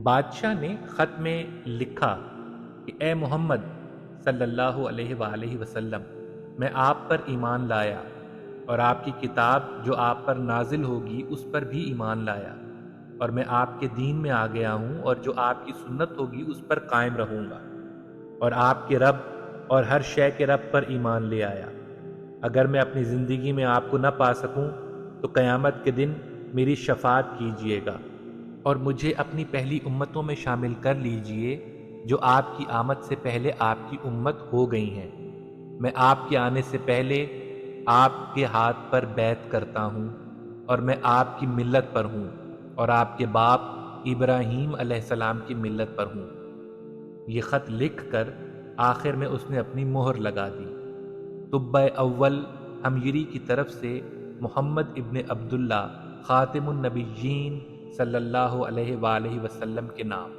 بادشاہ نے خط میں لکھا کہ اے محمد صلی اللہ علیہ وآلہ وسلم، میں آپ پر ایمان لایا اور آپ کی کتاب جو آپ پر نازل ہوگی اس پر بھی ایمان لایا، اور میں آپ کے دین میں آ گیا ہوں اور جو آپ کی سنت ہوگی اس پر قائم رہوں گا، اور آپ کے رب اور ہر شے کے رب پر ایمان لے آیا۔ اگر میں اپنی زندگی میں آپ کو نہ پا سکوں تو قیامت کے دن میری شفاعت کیجیے گا اور مجھے اپنی پہلی امتوں میں شامل کر لیجئے جو آپ کی آمد سے پہلے آپ کی امت ہو گئی ہیں۔ میں آپ کے آنے سے پہلے آپ کے ہاتھ پر بیعت کرتا ہوں اور میں آپ کی ملت پر ہوں اور آپ کے باپ ابراہیم علیہ السلام کی ملت پر ہوں۔ یہ خط لکھ کر آخر میں اس نے اپنی مہر لگا دی۔ طبع اول ہمگیری کی طرف سے محمد ابن عبداللہ خاتم النبیین صلی اللہ علیہ وآلہ وسلم کے نام۔